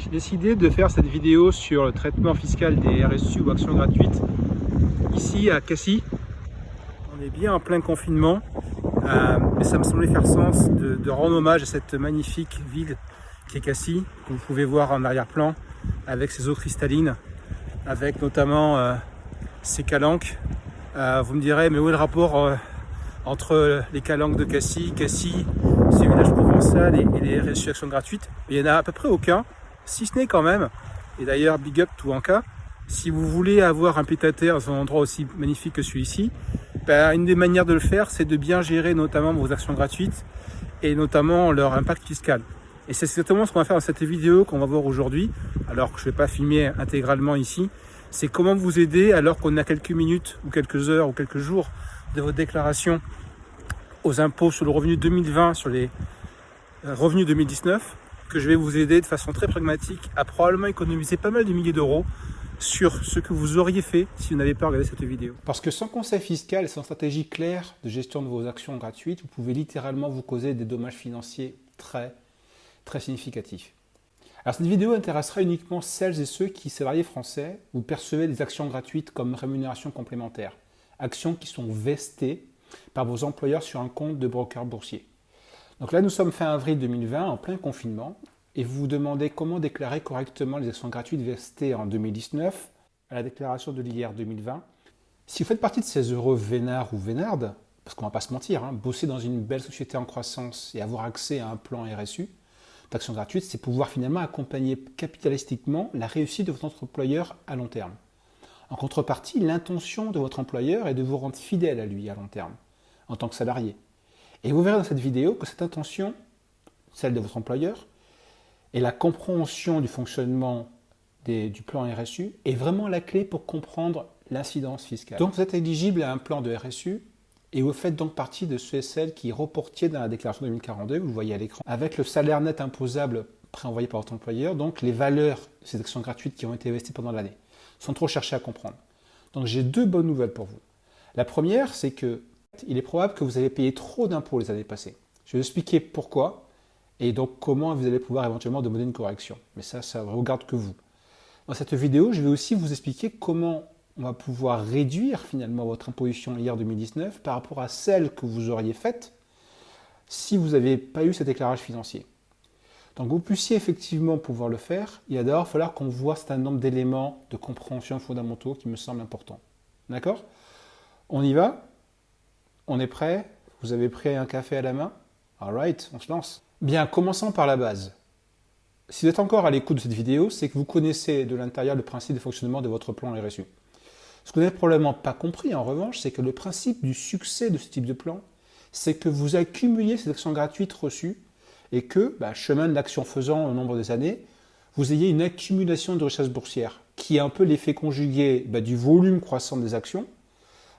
J'ai décidé de faire cette vidéo sur le traitement fiscal des RSU ou actions gratuites ici à Cassis. On est bien en plein confinement, mais ça me semblait faire sens de rendre hommage à cette magnifique ville qui est Cassis, que vous pouvez voir en arrière-plan avec ses eaux cristallines, avec notamment ces calanques. Vous me direz, mais où est le rapport entre les calanques de Cassis, ce village provençal et les RSU actions gratuites? Il n'y en a à peu près aucun, si ce n'est quand même, et d'ailleurs big up tout en cas, si vous voulez avoir un pied-à-terre dans un endroit aussi magnifique que celui-ci, une des manières de le faire, c'est de bien gérer notamment vos actions gratuites et notamment leur impact fiscal. Et c'est exactement ce qu'on va faire dans cette vidéo qu'on va voir aujourd'hui, alors que je ne vais pas filmer intégralement ici. C'est comment vous aider alors qu'on a quelques minutes ou quelques heures ou quelques jours de votre déclaration aux impôts sur le revenu 2020, sur les revenus 2019, que je vais vous aider de façon très pragmatique à probablement économiser pas mal de milliers d'euros sur ce que vous auriez fait si vous n'avez pas regardé cette vidéo. Parce que sans conseil fiscal et sans stratégie claire de gestion de vos actions gratuites, vous pouvez littéralement vous causer des dommages financiers très significatifs. Alors cette vidéo intéressera uniquement celles et ceux qui, salariés français, vous percevez des actions gratuites comme rémunération complémentaire. Actions qui sont vestées par vos employeurs sur un compte de broker boursier. Donc là, nous sommes fin avril 2020, en plein confinement, et vous vous demandez comment déclarer correctement les actions gratuites vestées en 2019 à la déclaration de l'IR 2020. Si vous faites partie de ces heureux vénards ou vénardes, parce qu'on ne va pas se mentir, bosser dans une belle société en croissance et avoir accès à un plan RSU d'actions gratuites, c'est pouvoir finalement accompagner capitalistiquement la réussite de votre employeur à long terme. En contrepartie, l'intention de votre employeur est de vous rendre fidèle à lui à long terme, en tant que salarié. Et vous verrez dans cette vidéo que cette intention, celle de votre employeur, et la compréhension du fonctionnement du plan RSU est vraiment la clé pour comprendre l'incidence fiscale. Donc vous êtes éligible à un plan de RSU et vous faites donc partie de ceux et celles qui reportiez dans la déclaration 2042, vous le voyez à l'écran, avec le salaire net imposable préenvoyé par votre employeur, donc les valeurs de ces actions gratuites qui ont été investies pendant l'année, sans trop chercher à comprendre. Donc j'ai deux bonnes nouvelles pour vous. La première, c'est que il est probable que vous avez payé trop d'impôts les années passées. Je vais vous expliquer pourquoi et donc comment vous allez pouvoir éventuellement demander une correction. Mais ça ne regarde que vous. Dans cette vidéo, je vais aussi vous expliquer comment on va pouvoir réduire finalement votre imposition IR 2019 par rapport à celle que vous auriez faite si vous n'avez pas eu cet éclairage financier. Donc vous puissiez effectivement pouvoir le faire, il va d'abord falloir qu'on voit un certain nombre d'éléments de compréhension fondamentaux qui me semblent importants. D'accord? On y va? On est prêt? Vous avez pris un café à la main? Alright, on se lance. Bien, commençons par la base. Si vous êtes encore à l'écoute de cette vidéo, c'est que vous connaissez de l'intérieur le principe de fonctionnement de votre plan RSU. Ce que vous n'avez probablement pas compris, en revanche, c'est que le principe du succès de ce type de plan, c'est que vous accumuliez ces actions gratuites reçues et que, chemin de l'action faisant au nombre des années, vous ayez une accumulation de richesse boursière qui est un peu l'effet conjugué du volume croissant des actions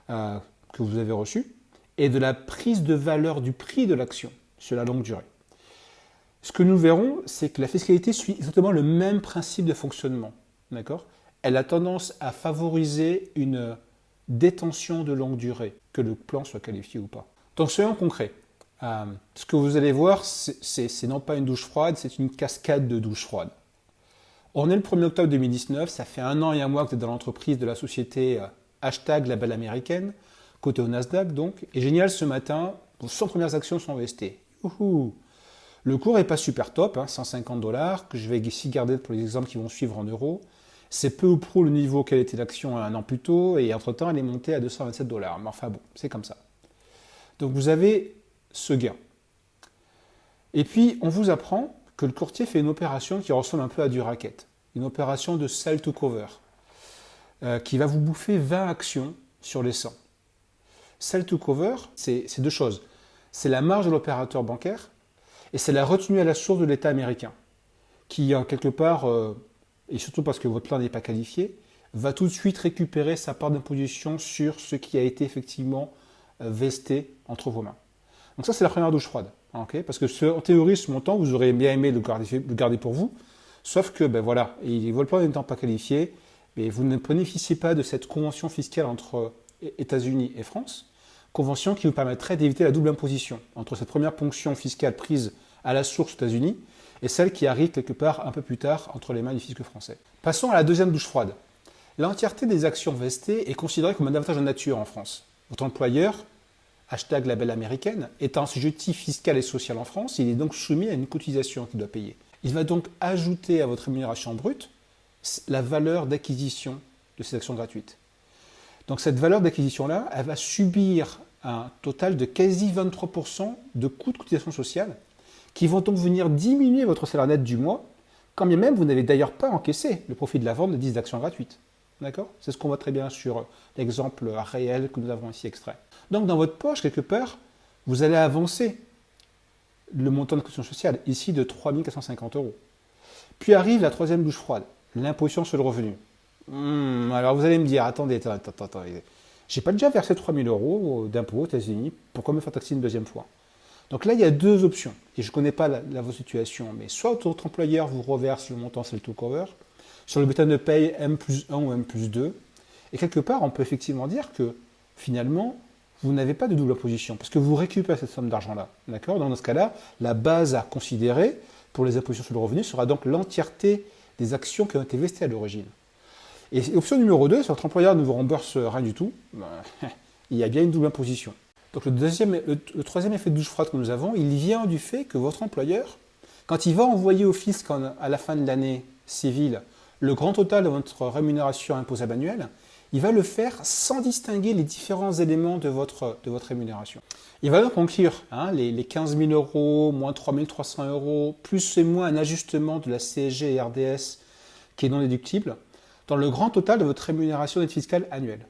que vous avez reçues et de la prise de valeur du prix de l'action sur la longue durée. Ce que nous verrons, c'est que la fiscalité suit exactement le même principe de fonctionnement. D'accord ? Elle a tendance à favoriser une détention de longue durée, que le plan soit qualifié ou pas. Donc soyons concrets. Ce que vous allez voir, c'est non pas une douche froide, c'est une cascade de douches froides. On est le 1er octobre 2019, ça fait 1 an et 1 mois que vous êtes dans l'entreprise de la société #La Belle Américaine, côté au Nasdaq donc. Et génial, ce matin, vos 100 premières actions sont vestées. Youhou! Le cours n'est pas super top, 150 $, que je vais ici garder pour les exemples qui vont suivre en euros. C'est peu ou prou le niveau auquel était l'action 1 an plus tôt, et entre-temps, elle est montée à 227 $. Mais enfin bon, c'est comme ça. Donc vous avez ce gain. Et puis, on vous apprend que le courtier fait une opération qui ressemble un peu à du racket. Une opération de sell to cover, qui va vous bouffer 20 actions sur les 100. Sell to cover, c'est deux choses. C'est la marge de l'opérateur bancaire, et c'est la retenue à la source de l'État américain, qui, quelque part, et surtout parce que votre plan n'est pas qualifié, va tout de suite récupérer sa part d'imposition sur ce qui a été effectivement vesté entre vos mains. Donc ça, c'est la première douche froide. Okay, parce que en théorie, ce montant, vous auriez bien aimé le garder pour vous, sauf que, votre plan n'étant pas qualifié, mais vous ne bénéficiez pas de cette convention fiscale entre États-Unis et France, convention qui vous permettrait d'éviter la double imposition entre cette première ponction fiscale prise à la source aux États-Unis et celle qui arrive quelque part un peu plus tard entre les mains du fisc français. Passons à la deuxième douche froide. L'entièreté des actions vestées est considérée comme un avantage en nature en France. Votre employeur, hashtag label américaine, étant assujetti fiscal et social en France, il est donc soumis à une cotisation qu'il doit payer. Il va donc ajouter à votre rémunération brute la valeur d'acquisition de ces actions gratuites. Donc cette valeur d'acquisition-là, elle va subir un total de quasi 23% de coûts de cotisation sociale qui vont donc venir diminuer votre salaire net du mois, quand bien même vous n'avez d'ailleurs pas encaissé le profit de la vente de 10 actions gratuites. D'accord? C'est ce qu'on voit très bien sur l'exemple réel que nous avons ici extrait. Donc dans votre poche, quelque part, vous allez avancer le montant de cotisation sociale, ici de 3 450 €. Puis arrive la troisième douche froide, l'imposition sur le revenu. Alors vous allez me dire, attendez, j'ai pas déjà versé 3 000 € d'impôts aux États-Unis, pourquoi me faire taxer une deuxième fois? Donc là, il y a deux options, et je ne connais pas votre situation, mais soit votre employeur vous reverse le montant Sell to Cover, sur le bulletin de paye M+1 ou M+2, et quelque part, on peut effectivement dire que finalement, vous n'avez pas de double imposition, parce que vous récupérez cette somme d'argent-là. D'accord? Dans ce cas-là, la base à considérer pour les impositions sur le revenu sera donc l'entièreté des actions qui ont été vestées à l'origine. Et option numéro 2, si votre employeur ne vous rembourse rien du tout, il y a bien une double imposition. Donc le troisième effet de douche froide que nous avons, il vient du fait que votre employeur, quand il va envoyer au fisc à la fin de l'année civile le grand total de votre rémunération imposable annuelle, il va le faire sans distinguer les différents éléments de votre rémunération. Il va donc inclure les 15 000 €, moins 3 300 €, plus et moins un ajustement de la CSG et RDS qui est non déductible, dans le grand total de votre rémunération nette fiscale annuelle.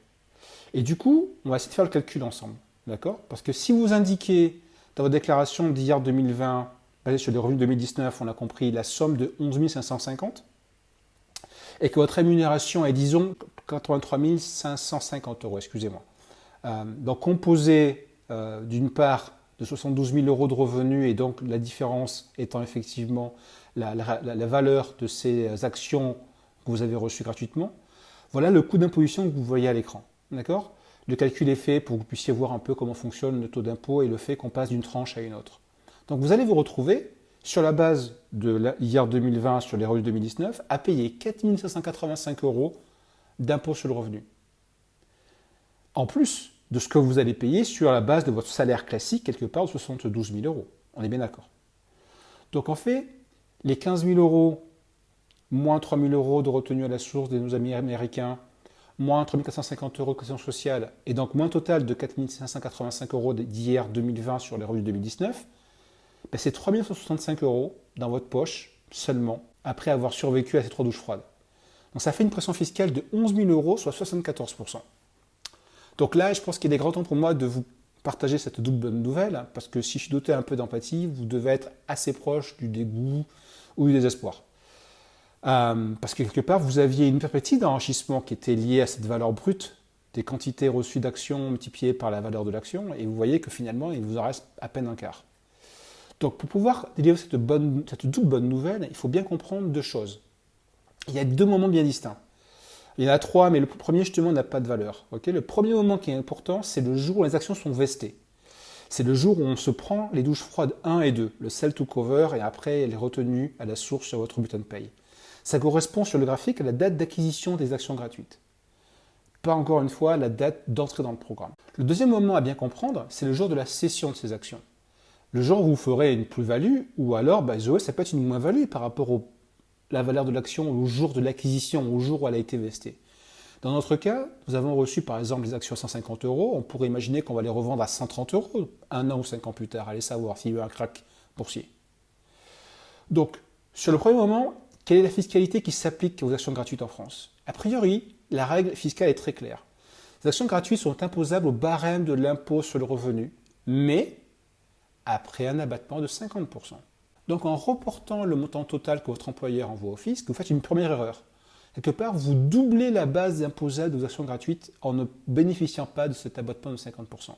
Et du coup, on va essayer de faire le calcul ensemble. D'accord? Parce que si vous indiquez dans votre déclaration d'hier 2020, basée sur les revenus 2019, on a compris la somme de 11 550, et que votre rémunération est, disons, 83 550 €, excusez-moi. Donc composé d'une part de 72 000 € de revenus, et donc la différence étant effectivement la valeur de ces actions que vous avez reçues gratuitement, voilà le coût d'imposition que vous voyez à l'écran. D'accord? Le calcul est fait pour que vous puissiez voir un peu comment fonctionne le taux d'impôt et le fait qu'on passe d'une tranche à une autre. Donc vous allez vous retrouver, sur la base de hier 2020 sur les revenus 2019, à payer 4 585 € d'impôt sur le revenu. En plus de ce que vous allez payer sur la base de votre salaire classique, quelque part de 72 000 €. On est bien d'accord. Donc en fait, les 15 000 € moins 3 000 € de retenue à la source de nos amis américains, moins 3 450 € de cotisation sociale, et donc moins total de 4 585 € d'hier 2020 sur les revenus 2019, c'est 3 165 € dans votre poche seulement, après avoir survécu à ces trois douches froides. Donc ça fait une pression fiscale de 11 000 €, soit 74%. Donc là, je pense qu'il est grand temps pour moi de vous partager cette double bonne nouvelle, parce que si je suis doté un peu d'empathie, vous devez être assez proche du dégoût ou du désespoir. Parce que quelque part, vous aviez une perspective d'enrichissement qui était liée à cette valeur brute des quantités reçues d'actions multipliées par la valeur de l'action, et vous voyez que finalement, il vous en reste à peine un quart. Donc pour pouvoir délivrer cette double bonne nouvelle, il faut bien comprendre deux choses. Il y a deux moments bien distincts. Il y en a trois, mais le premier justement n'a pas de valeur. Okay, le premier moment qui est important, c'est le jour où les actions sont vestées. C'est le jour où on se prend les douches froides 1 et 2, le sell to cover et après les retenues à la source sur votre bulletin de paye. Ça correspond sur le graphique à la date d'acquisition des actions gratuites. Pas encore une fois la date d'entrée dans le programme. Le deuxième moment à bien comprendre, c'est le jour de la cession de ces actions. Le jour où vous ferez une plus-value, ou alors, ça peut être une moins-value par rapport à la valeur de l'action au jour de l'acquisition, au jour où elle a été vestée. Dans notre cas, nous avons reçu par exemple les actions à 150 €, on pourrait imaginer qu'on va les revendre à 130 € un an ou 5 ans plus tard, allez savoir s'il y a eu un crack boursier. Donc, sur le premier moment, quelle est la fiscalité qui s'applique aux actions gratuites en France? A priori, la règle fiscale est très claire. Les actions gratuites sont imposables au barème de l'impôt sur le revenu, mais après un abattement de 50%. Donc en reportant le montant total que votre employeur envoie au fisc, vous faites une première erreur. Quelque part, vous doublez la base imposable de vos actions gratuites en ne bénéficiant pas de cet abattement de 50%.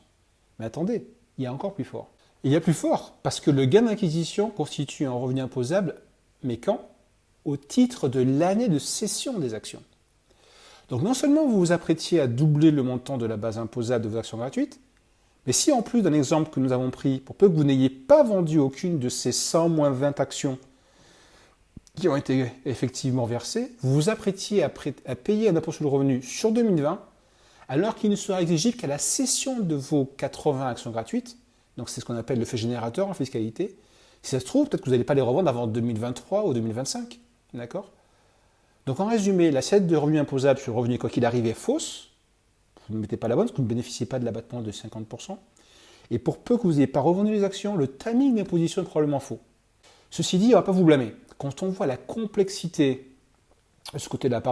Mais attendez, il y a encore plus fort. Il y a plus fort parce que le gain d'acquisition constitue un revenu imposable, mais quand? Au titre de l'année de cession des actions. Donc non seulement vous vous apprêtiez à doubler le montant de la base imposable de vos actions gratuites, mais si en plus d'un exemple que nous avons pris, pour peu que vous n'ayez pas vendu aucune de ces 100 moins 20 actions qui ont été effectivement versés, vous vous apprêtiez à payer un impôt sur le revenu sur 2020, alors qu'il ne sera exigible qu'à la cession de vos 80 actions gratuites. Donc c'est ce qu'on appelle le fait générateur en fiscalité. Si ça se trouve, peut-être que vous n'allez pas les revendre avant 2023 ou 2025. D'accord ? Donc en résumé, l'assiette de revenu imposable sur le revenu quoi qu'il arrive est fausse. Vous ne mettez pas la bonne parce que vous ne bénéficiez pas de l'abattement de 50%. Et pour peu que vous n'ayez pas revendu les actions, le timing d'imposition est probablement faux. Ceci dit, on ne va pas vous blâmer. Quand on voit la complexité, de ce côté-là,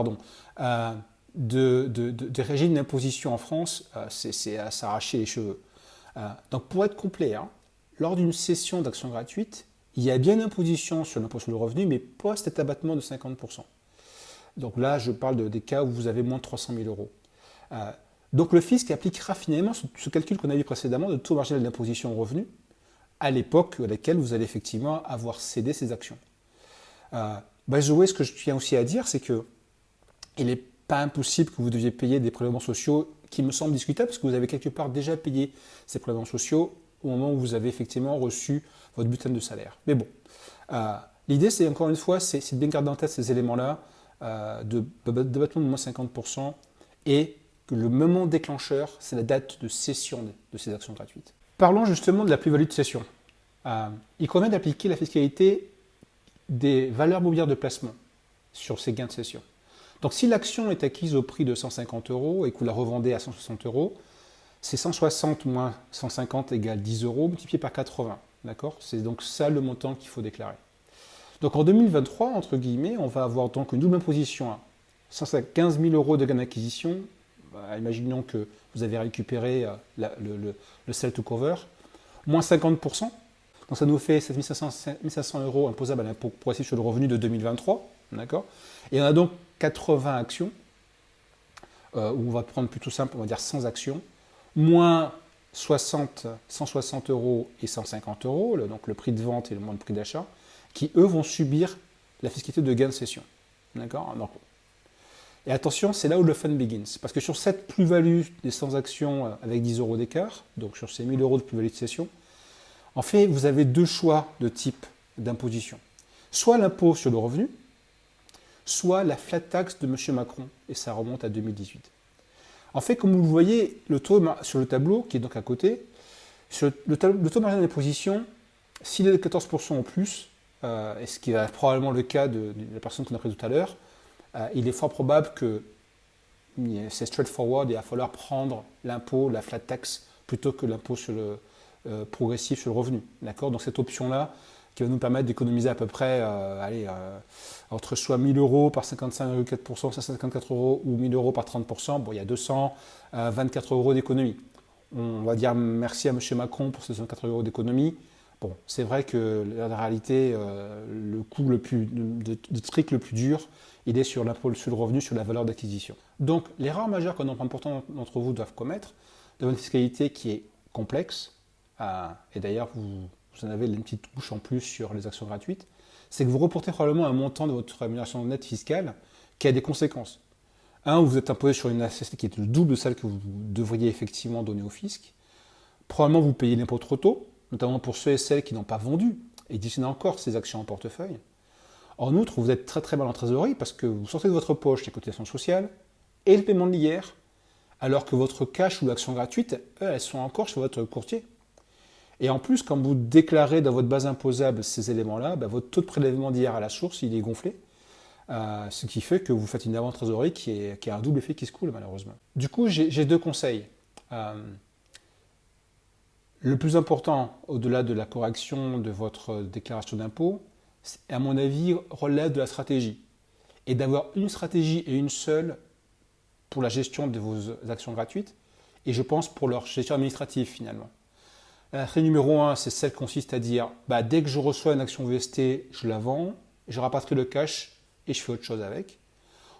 des régimes d'imposition en France, c'est à s'arracher les cheveux. Donc pour être complet, lors d'une cession d'actions gratuites, il y a bien une imposition sur l'impôt sur le revenu, mais pas cet abattement de 50%. Donc là, je parle des cas où vous avez moins de 300 000 euros. Donc le fisc appliquera finalement ce calcul qu'on a vu précédemment de taux marginal d'imposition au revenu à l'époque à laquelle vous allez effectivement avoir cédé ces actions. Ce que je tiens aussi à dire, c'est qu'il n'est pas impossible que vous deviez payer des prélèvements sociaux qui me semblent discutables, parce que vous avez quelque part déjà payé ces prélèvements sociaux au moment où vous avez effectivement reçu votre bulletin de salaire. Mais bon, l'idée, c'est encore une fois, c'est de bien garder en tête ces éléments-là, d'abattement de moins 50%, et que le moment déclencheur, c'est la date de cession de ces actions gratuites. Parlons justement de la plus-value de cession. Il convient d'appliquer la fiscalité des valeurs mobilières de placement sur ces gains de cession. Donc si l'action est acquise au prix de 150 euros et que vous la revendez à 160 euros, c'est 160 moins 150 égale 10 euros multiplié par 80. D'accord ? C'est donc ça le montant qu'il faut déclarer. Donc en 2023, entre guillemets, on va avoir donc une double imposition à 115 000 euros de gain d'acquisition. Imaginons que vous avez récupéré le sell to cover, moins 50%. Donc ça nous fait 7 500 euros imposables à l'impôt progressif sur le revenu de 2023. D'accord ? Et on a donc 80 actions, où on va prendre plutôt simple, on va dire 100 actions, moins 160 euros et 150 euros, donc le prix de vente et le moins le prix d'achat, qui eux vont subir la fiscalité de gain de cession. D'accord ? Et attention, c'est là où le fun begins. Parce que sur cette plus-value des 100 actions avec 10 euros d'écart, donc sur ces 1000 euros de plus-value de cession, en fait, vous avez deux choix de type d'imposition. Soit l'impôt sur le revenu, soit la flat tax de M. Macron, et ça remonte à 2018. En fait, comme vous le voyez, le taux sur le tableau, qui est donc à côté, le taux marginal d'imposition, s'il est de 14% ou plus, et ce qui est probablement le cas de la personne qu'on a pris tout à l'heure, il est fort probable que c'est straightforward et il va falloir prendre l'impôt, la flat tax, plutôt que l'impôt sur le progressif sur le revenu. D'accord ? Donc cette option-là, qui va nous permettre d'économiser à peu près entre soit 1 000 euros par 55,4%, 154 euros, ou 1 000 euros par 30%, il y a 224 euros d'économie. On va dire merci à M. Macron pour ces 224 euros d'économie. Bon, c'est vrai que la réalité, le coût de trick le plus dur, il est sur l'impôt sur le revenu, sur la valeur d'acquisition. Donc, l'erreur majeure qu'un nombre important d'entre vous doivent commettre, devant une fiscalité qui est complexe, et d'ailleurs vous en avez une petite touche en plus sur les actions gratuites, c'est que vous reportez probablement un montant de votre rémunération nette fiscale qui a des conséquences. Vous êtes imposé sur une assiette qui est le double de celle que vous devriez effectivement donner au fisc. Probablement vous payez l'impôt trop tôt, notamment pour ceux et celles qui n'ont pas vendu et détiennent encore ces actions en portefeuille. En outre, vous êtes très très mal en trésorerie parce que vous sortez de votre poche les cotisations sociales et le paiement de l'IR, alors que votre cash ou l'action gratuite, elles sont encore chez votre courtier. Et en plus, quand vous déclarez dans votre base imposable ces éléments-là, votre taux de prélèvement d'IR à la source, il est gonflé, ce qui fait que vous faites une avance trésorerie qui a un double effet qui se coule malheureusement. Du coup, j'ai deux conseils. Le plus important, au-delà de la correction de votre déclaration d'impôt, à mon avis, relève de la stratégie. Et d'avoir une stratégie et une seule pour la gestion de vos actions gratuites, et je pense pour leur gestion administrative finalement. La stratégie numéro 1, c'est celle qui consiste à dire, dès que je reçois une action VST, je la vends, je rapatrie le cash et je fais autre chose avec.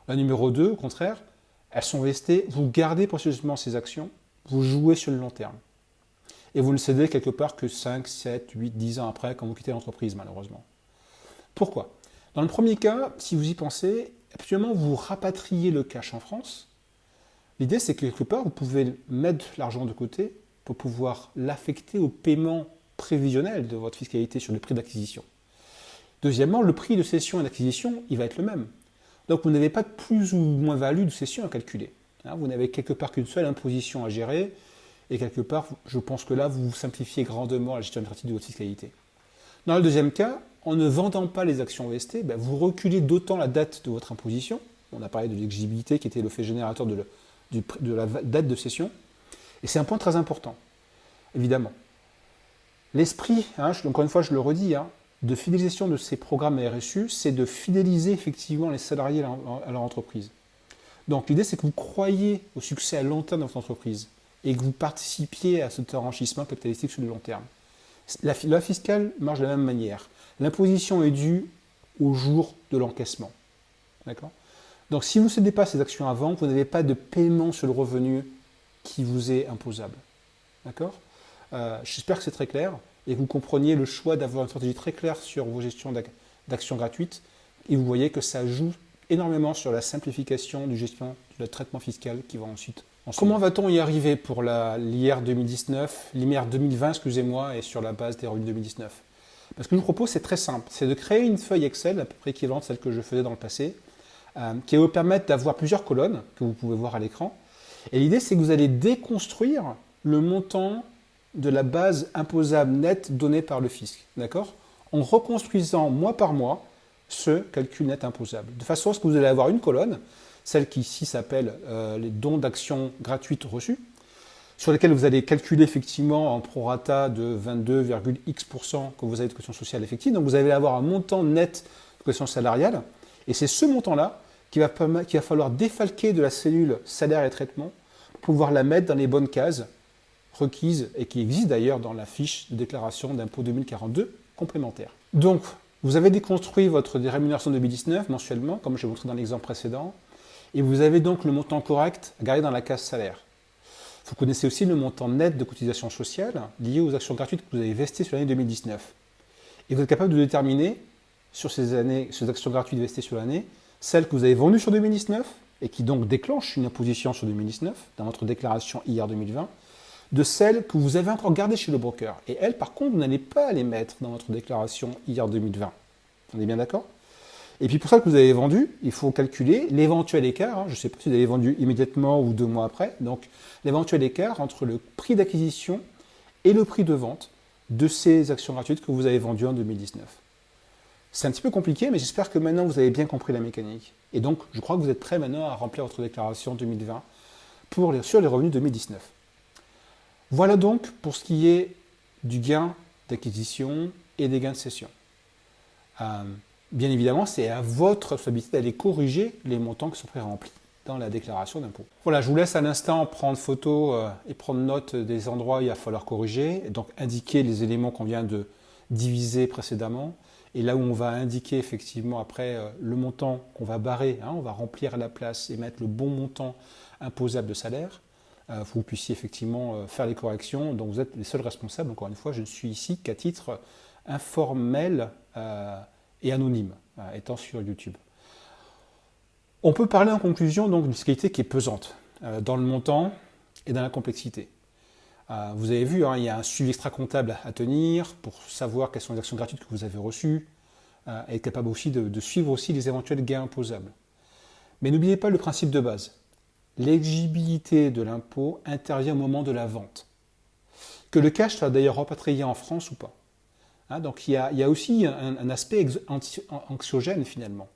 La numéro 2, au contraire, elles sont VST, vous gardez précieusement ces actions, vous jouez sur le long terme. Et vous ne cédez quelque part que 5, 7, 8, 10 ans après quand vous quittez l'entreprise, malheureusement. Pourquoi ? Dans le premier cas, si vous y pensez, actuellement, vous rapatriez le cash en France. L'idée, c'est que quelque part, vous pouvez mettre l'argent de côté pour pouvoir l'affecter au paiement prévisionnel de votre fiscalité sur le prix d'acquisition. Deuxièmement, le prix de cession et d'acquisition, il va être le même. Donc vous n'avez pas de plus ou moins value de cession à calculer. Vous n'avez quelque part qu'une seule imposition à gérer, et quelque part, je pense que là, vous simplifiez grandement la gestion administrative de votre fiscalité. Dans le deuxième cas, en ne vendant pas les actions OST, vous reculez d'autant la date de votre imposition. On a parlé de l'éligibilité qui était le fait générateur de la date de cession. Et c'est un point très important, évidemment. L'esprit, encore une fois, je le redis, de fidélisation de ces programmes RSU, c'est de fidéliser effectivement les salariés à leur entreprise. Donc l'idée, c'est que vous croyez au succès à long terme de votre entreprise et que vous participiez à cet enrichissement capitalistique sur le long terme. La loi fiscale marche de la même manière. L'imposition est due au jour de l'encaissement. D'accord ? Donc si vous ne cédez pas ces actions avant, vous n'avez pas de paiement sur le revenu qui vous est imposable. D'accord ? J'espère que c'est très clair et que vous compreniez le choix d'avoir une stratégie très claire sur vos gestions d'actions gratuites et vous voyez que ça joue énormément sur la simplification du gestion du traitement fiscal qui va ensuite. Comment va-t-on y arriver pour l'IR 2019, l'IR 2020, excusez-moi, et sur la base des revenus 2019 ? Ce que je vous propose, c'est très simple, c'est de créer une feuille Excel à peu près équivalente à celle que je faisais dans le passé, qui va vous permettre d'avoir plusieurs colonnes que vous pouvez voir à l'écran. Et l'idée, c'est que vous allez déconstruire le montant de la base imposable nette donnée par le fisc, d'accord ? En reconstruisant mois par mois ce calcul net imposable, de façon à ce que vous allez avoir une colonne, celle qui ici s'appelle les dons d'actions gratuites reçues, sur lesquels vous allez calculer effectivement en prorata de 22,x% que vous avez de cotisation sociale effective. Donc vous allez avoir un montant net de cotisation salariale, et c'est ce montant-là qu'il va falloir défalquer de la cellule salaire et traitement pour pouvoir la mettre dans les bonnes cases requises et qui existent d'ailleurs dans la fiche de déclaration d'impôt 2042 complémentaire. Donc, vous avez déconstruit votre rémunération 2019 mensuellement, comme je l'ai montré dans l'exemple précédent, et vous avez donc le montant correct à garder dans la case salaire. Vous connaissez aussi le montant net de cotisation sociale lié aux actions gratuites que vous avez vestées sur l'année 2019. Et vous êtes capable de déterminer sur ces actions gratuites vestées sur l'année, celles que vous avez vendues sur 2019 et qui donc déclenchent une imposition sur 2019 dans votre déclaration IR 2020, de celles que vous avez encore gardées chez le broker. Et elles, par contre, vous n'allez pas les mettre dans votre déclaration IR 2020. On est bien d'accord ? Et puis pour ça que vous avez vendu, il faut calculer l'éventuel écart, je ne sais pas si vous avez vendu immédiatement ou 2 mois après, donc l'éventuel écart entre le prix d'acquisition et le prix de vente de ces actions gratuites que vous avez vendues en 2019. C'est un petit peu compliqué, mais j'espère que maintenant vous avez bien compris la mécanique. Et donc, je crois que vous êtes prêt maintenant à remplir votre déclaration 2020 sur les revenus 2019. Voilà donc pour ce qui est du gain d'acquisition et des gains de cession. Bien évidemment, c'est à votre responsabilité d'aller corriger les montants qui sont pré-remplis dans la déclaration d'impôt. Voilà, je vous laisse à l'instant prendre photo et prendre note des endroits où il va falloir corriger, et donc indiquer les éléments qu'on vient de diviser précédemment, et là où on va indiquer effectivement après le montant qu'on va barrer, on va remplir à la place et mettre le bon montant imposable de salaire, pour que vous puissiez effectivement faire les corrections. Donc vous êtes les seuls responsables, encore une fois, je ne suis ici qu'à titre informel et anonyme, étant sur YouTube. On peut parler en conclusion donc d'une fiscalité qui est pesante dans le montant et dans la complexité. Vous avez vu, il y a un suivi extra-comptable à tenir pour savoir quelles sont les actions gratuites que vous avez reçues, et être capable aussi de suivre aussi les éventuels gains imposables. Mais n'oubliez pas le principe de base. L'éligibilité de l'impôt intervient au moment de la vente. Que le cash soit d'ailleurs repatrié en France ou pas. Donc il y a aussi un aspect anxiogène finalement,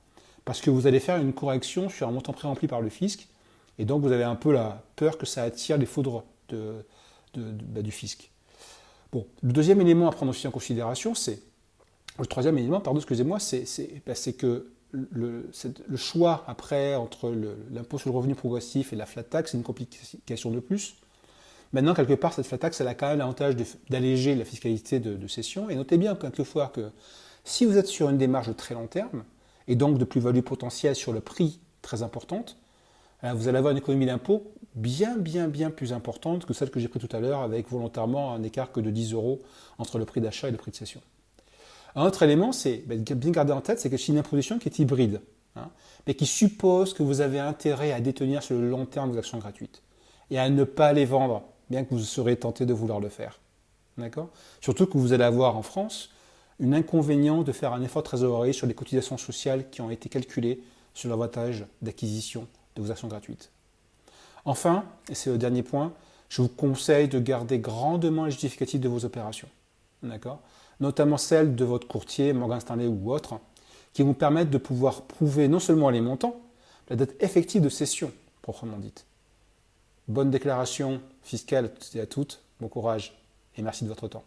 parce que vous allez faire une correction sur un montant pré-rempli par le fisc, et donc vous avez un peu la peur que ça attire les foudres du fisc. Bon, le deuxième élément à prendre aussi en considération, le troisième élément, pardon, excusez-moi, c'est que le choix après entre l'impôt sur le revenu progressif et la flat tax, c'est une complication de plus. Maintenant, quelque part, cette flat tax, elle a quand même l'avantage d'alléger la fiscalité de cession. Et notez bien quelquefois que si vous êtes sur une démarche de très long terme, et donc de plus-value potentielle sur le prix très importante, vous allez avoir une économie d'impôt bien plus importante que celle que j'ai prise tout à l'heure, avec volontairement un écart que de 10 € entre le prix d'achat et le prix de cession. Un autre élément, c'est bien garder en tête, c'est que c'est une imposition qui est hybride, mais qui suppose que vous avez intérêt à détenir sur le long terme vos actions gratuites et à ne pas les vendre, bien que vous serez tenté de vouloir le faire. D'accord ? Surtout que vous allez avoir en France un inconvénient de faire un effort de trésorerie sur les cotisations sociales qui ont été calculées sur l'avantage d'acquisition de vos actions gratuites. Enfin, et c'est le dernier point, je vous conseille de garder grandement les justificatifs de vos opérations, d'accord, notamment celles de votre courtier, Morgan Stanley ou autre, qui vous permettent de pouvoir prouver non seulement les montants, la date effective de cession, proprement dite. Bonne déclaration fiscale à toutes et à toutes, bon courage et merci de votre temps.